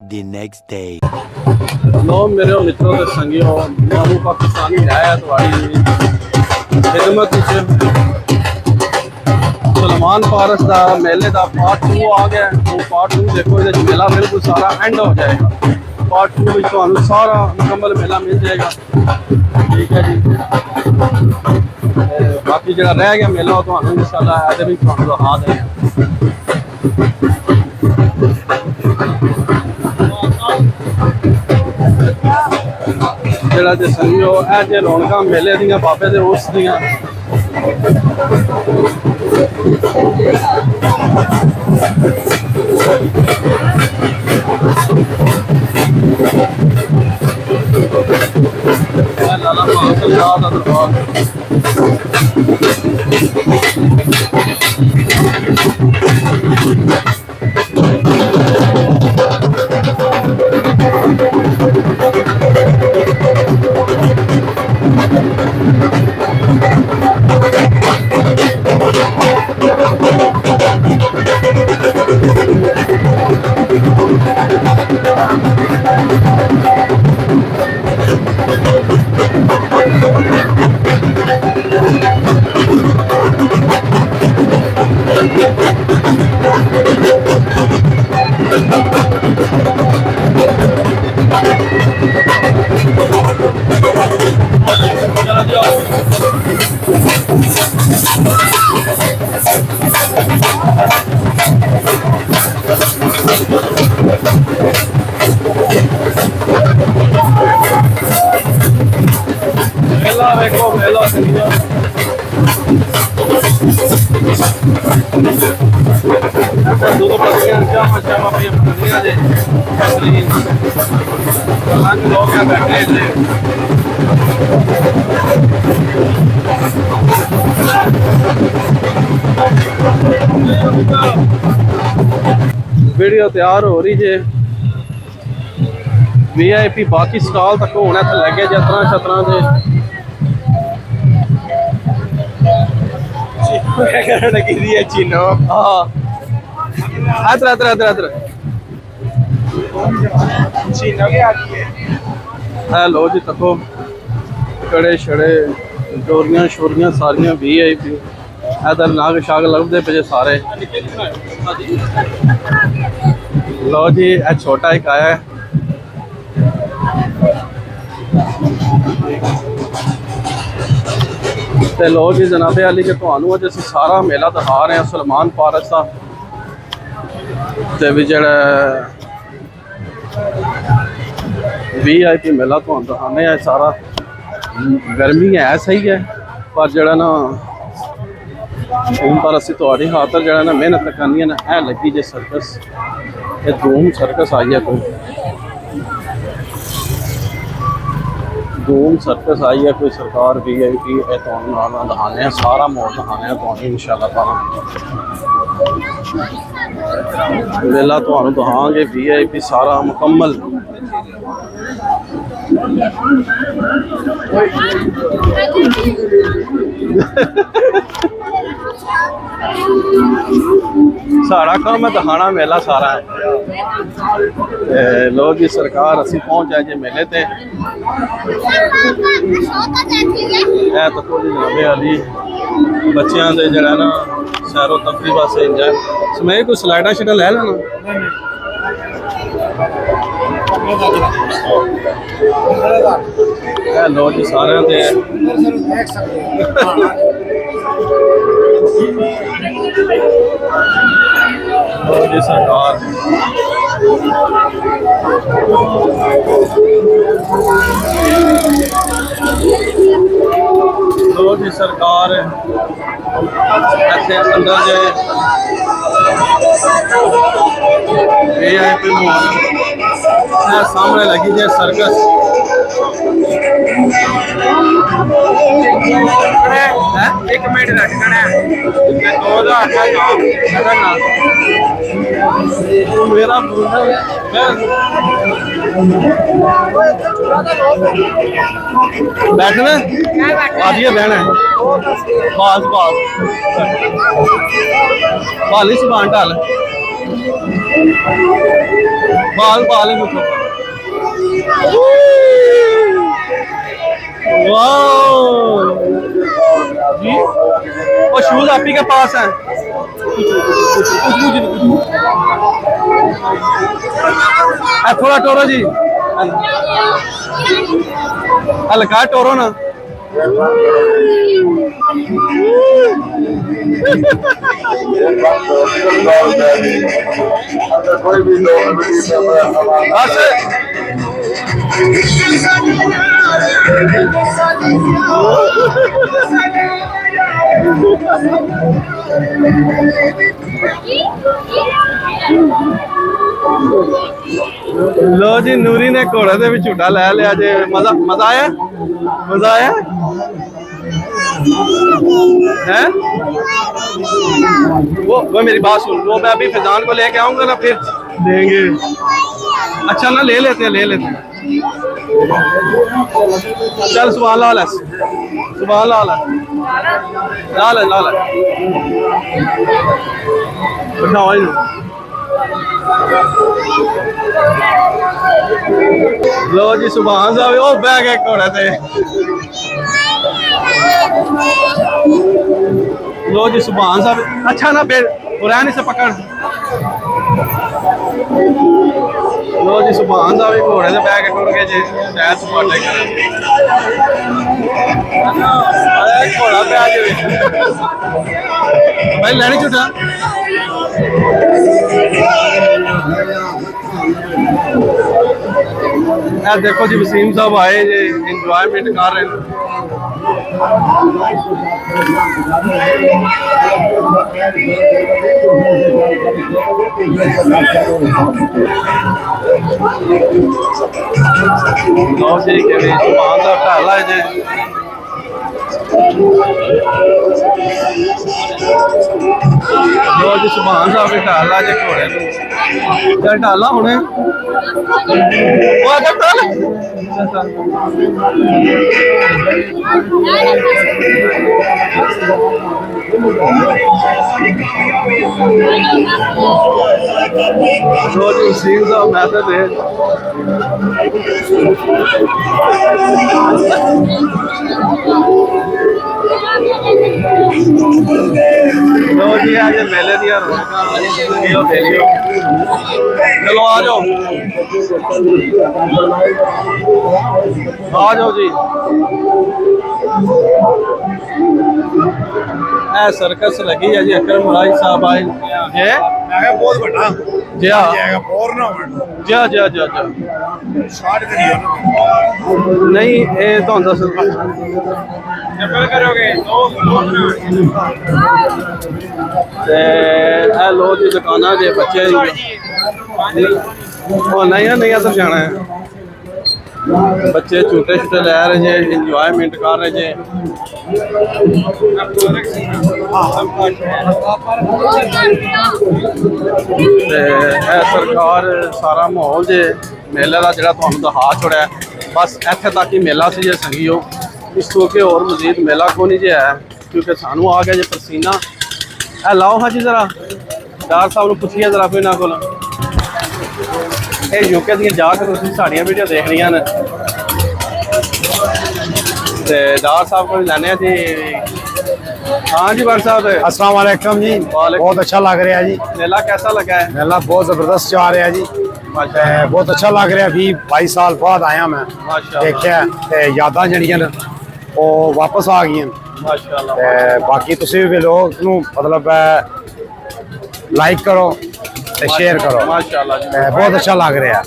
the next day. लो मेरे मित्रों ते संगियों मामू पाकिस्तानी है तुम्हारी खिदमत सलमान फारस का मेले का पार्ट 2 आ गया। तो पार्ट 2 देखो ये मेला बिल्कुल सारा एंड हो जाएगा। पार्ट 2 में तो सारा मुकम्मल मेला मिल जाएगा। ठीक है जी। बाकी जो रह गया मेला तो इंशाल्लाह ऐसे भी दिखा देंगे। ਜਿਹੜਾ ਜੇ ਸੰਗਿਓ ਇਹ ਜੇ ਰੌਣਕਾਂ ਮੇਲੇ ਦੀਆਂ ਬਾਬੇ ਦੇ ਉਸ ਦੀਆਂ ਲਾਲਾ ਮਾਸਲਾ ਦਾ ਦਰਬਾਰ मेला देखो मेला दो लोग बैठे वीडियो तैयार हो रही है। VIP बाकी स्टॉल तक होने लगे जतरा छतरा से लगी है चीनो। हाँ इधर इधर इधर इधर चीनो के आ गई है। लो जी तको कड़े छड़े चोरियां शोरियां सारियां VIP इधर नाग शाग लभदे पे सारे। लो जी यह छोटा एक आया है। ते लो जी जनाबे अली के तुहानू अज असीं सारा मेला दिखा रहे हैं सलमान फारस का। ते भी जेड़ा VIP मेला तुहानू दिखाने हैं सारा। गर्मी है सही है पर जेड़ा ना हूँ पर असीं तुहाडी खातर जेड़ा ना मेहनत करनी है ना ऐ लगी जे सर्कस ये धूम सर्कस आई है। कोई धूम सर्कस आई है कोई सरकार VIP दिखाने हैं सारा मोड़ दिखाने हैं इंशाल्लाह ताला। मेला तुहानू दिखाएंगे VIP सारा मुकम्मल। सारा काम है दिखाना मेला सारा है। लो जी सरकार असी पहुंच जाए जी मेले ते तो थोड़ी जनाबे अली बच्चों के जरा ना सैरो तफरी वास्ते इंजॉय समय कोई स्लाइडा शैडा लै लेना। लो जी सारे दे लो जी सरकार लो जी सरकार ऐसे अंदर जे VIP सामने लगी जे सर्कस। एक मिनट रखना मेरा बैठना आदिए बहना बस बस भाली समान ढाल बाल बाल मुझे वाह जी। और शूज आप ही के पास हैं? थोड़ा टोरो जी, हल्का टोरो ना। कोई भी लो जी, नूरी ने घोड़े दे भी झूठा लै लिया जे। मजा मजा आया, मजा आया है। वो मेरी बात सुन, वो मैं अभी फैजान को लेके आऊंगा ना, फिर देंगे। अच्छा ना, ले लेते हैं, ले लेते हैं। चल सुबह लाल, सुबह लाल लाल लाल बैठाओ इन्हें। लो जी, सुभान साहब वो बह गए घोड़े ते। लो जी सुभान साहब, अच्छा ना फिर रहने से पकड़। लो जी सुभान साहब घोड़े से बह के टुर गए जी, शायद सपाटे घोड़ा पे आ भाई लैनी झूठा। देखो जी वसीम साहब आए जी, इंजॉयमेंट कर रहे हैं। सुभान साहब ढाला है जी। लो जी सुभान साहब भी ढाला जी घोड़े ढाला होने सीन साहब मैसेज है। लो जी आज मेले दिया चलो आ जाओ, आ जाओ जी। सर्कस लगी है जी, अकरम मुराद साहब आए जे बहुत बड़ा जी। हाँ जी हाँ जी हाँ जी हाँ नहीं ये तो दस करोगे। लो जी दुकाना जे बच्चे नहीं नहीं अदर जाना है। बच्चे झूटे छूटे लै रहे जे, इंजॉयमेंट कर रहे जे। सरकार सारा माहौल जे मेले का जो दिखा छोड़ा, बस इत्थे तक ही मेला से जे संगियो, इस तो के और मजीद मेला को नहीं जे है, क्योंकि सानू आ गया जे पसीना। ए लाओ हाँ जी जरा डार साहब को पूछिए जरा कोई ना को यूके दी जाके तुसीं साड़ियां वीडियो देखनियां ने ते डार साहब को लैने जी। हाँ जी बर साहब अस्सलाम वालेकुम जी। बहुत अच्छा लग रहा है जी। मेला कैसा लगा है? मेला बहुत जबरदस्त जा रहा है जी, बहुत अच्छा लग रहा है। 20-22 साल बाद आया मैं, देखिया यादां जड़ियां वो वापस आ गई। बाकी तुसीं भी लोग मतलब लाइक करो, शेयर करो, बहुत अच्छा लग रहा है।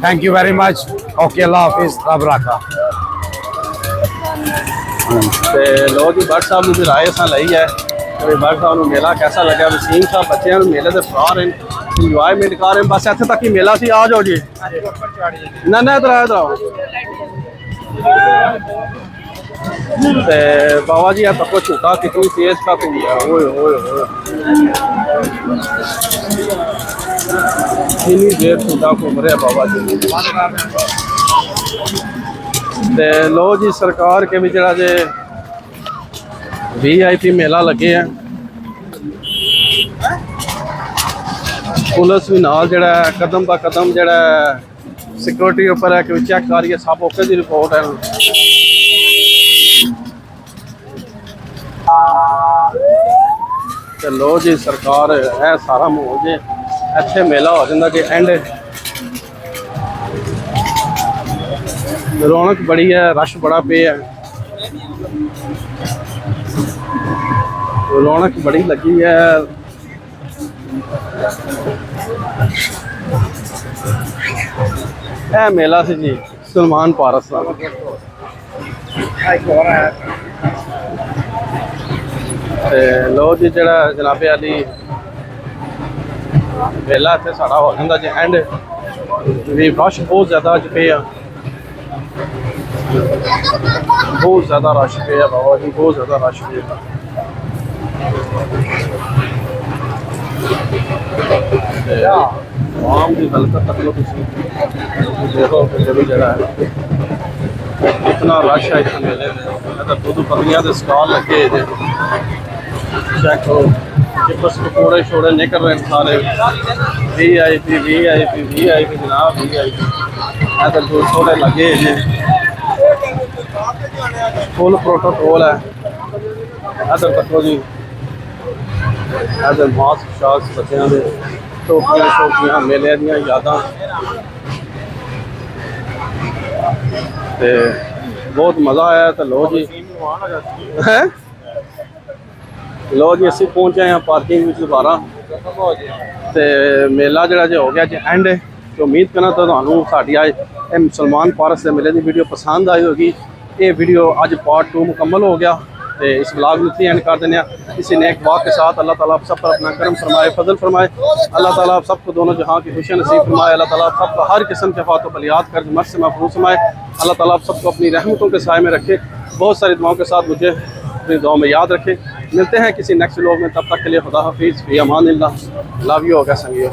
Thank you very much. Okay अल्लाह हाफिज, रब रखा। लो जी भट्ट साहब की राय असा ली है, भट्ट साहब मेला कैसा लगा। वसीम साहब बच्चे मेले से फरार हैं, इंजॉयमेंट कर रहे हैं, बस इतने तक ही मेला सी। आ जाओ जी ना ना इधर इधर आओ। बाबा जी आप तको झूठा कितनी तेज का तुम इतनी देर झूठा घूम रहे बाबा जी। लो जी सरकार के भी जरा जे VIP मेला लगे हैं, पुलिस भी नाल जड़ा कदम ब कदम जड़ा सिक्योरिटी उपर है कि चेक कर रही है, सब ओके की रिपोर्ट है। ਤੇ ਲੋ ਜੀ ਸਰਕਾਰ ਇਹ ਸਾਰਾ ਮਾਹੌਲ ਜੇ ਇੱਥੇ ਮੇਲਾ ਹੋ ਜਾਂਦਾ ਕਿ ਐਂਡ ਰੌਣਕ ਬੜੀ ਹੈ, ਰਸ਼ ਬੜਾ ਪਿਆ ਹੈ, ਰੌਣਕ ਬੜੀ ਲੱਗੀ ਹੈ। ਇਹ ਮੇਲਾ ਸੀ ਜੀ ਸਲਮਾਨ ਪਾਰਸ ਦਾ। ਤੇ ਲੋ ਜੀ ਜਿਹੜਾ ਜਨਾਬੇ ਅਲੀ ਮੇਲਾ ਇੱਥੇ ਸਾਡਾ ਹੋ ਜਾਂਦਾ ਜੀ ਐਂਡ ਵੀ ਰਸ਼ ਬਹੁਤ ਜ਼ਿਆਦਾ ਅੱਜ ਪਿਆ, ਬਹੁਤ ਜ਼ਿਆਦਾ ਰਸ਼ ਪਿਆ ਬਾਬਾ ਜੀ, ਬਹੁਤ ਜ਼ਿਆਦਾ ਰਸ਼ ਪਿਆ। ਆਮ ਦੀ ਹਲਕਤ ਤੱਕ ਲੋ ਤੁਸੀਂ ਦੇਖੋ ਕਿ ਜਿਹੜਾ ਹੈ इतना रश है इस मेले में। तो दूध पत्तियां के स्टॉल लगे थे, चेक करो कि बस पकौड़े शोड़े निकल रहे हैं सारे। VIP जनाब VIP इधर दूध थोड़े लगे हैं, फुल प्रोटोकॉल है। इधर तको जी, इधर मास्क शास्क बच्चों के टोपियां शोपियां मेले दियां यादां ਤੇ ਬਹੁਤ ਮਜ਼ਾ ਆਇਆ। ਤੇ ਲੋ ਜੀ ਹੈ ਲੋ ਜੀ ਅਸੀਂ ਪਹੁੰਚੇ ਹਾਂ ਪਾਰਕਿੰਗ ਵਿੱਚ ਦੁਬਾਰਾ। ਤੇ ਮੇਲਾ ਜਿਹੜਾ ਜੇ ਹੋ ਗਿਆ ਜੀ ਐਂਡ। ਤੇ ਉਮੀਦ ਕਰਨਾ ਤੁਹਾਨੂੰ ਸਾਡੀ ਅੱਜ ਇਹ ਮੁਸਲਮਾਨ ਪਾਰਸ ਦੇ ਮੇਲੇ ਦੀ ਵੀਡੀਓ ਪਸੰਦ ਆਈ ਹੋਗੀ। ਇਹ ਵੀਡੀਓ ਅੱਜ पार्ट 2 मुकम्मल हो गया। तो इस ब्लॉग में एंड कर देने किसी नेक बात के साथ। अल्लाह ताला आप सब पर अपना करम फरमाए, फजल फरमाए। अल्लाह ताला आप सबको दोनों जहाँ की खुशियाँ नसीब फरमाए। अल्लाह ताला आप सबको हर किस्म के फात बलियात कर मर से महफूज फरमाए। अल्लाह ताला आप सबको अपनी रहमतों के साए में रखे, बहुत सारी दुआओं के साथ मुझे अपनी दुआओं में याद रखे। मिलते हैं किसी नेक्स्ट व्लॉग में, तब तक के लिए खुदा हाफिज़, फ़ी अमानिल्लाह। लव यू हो गया संगियो।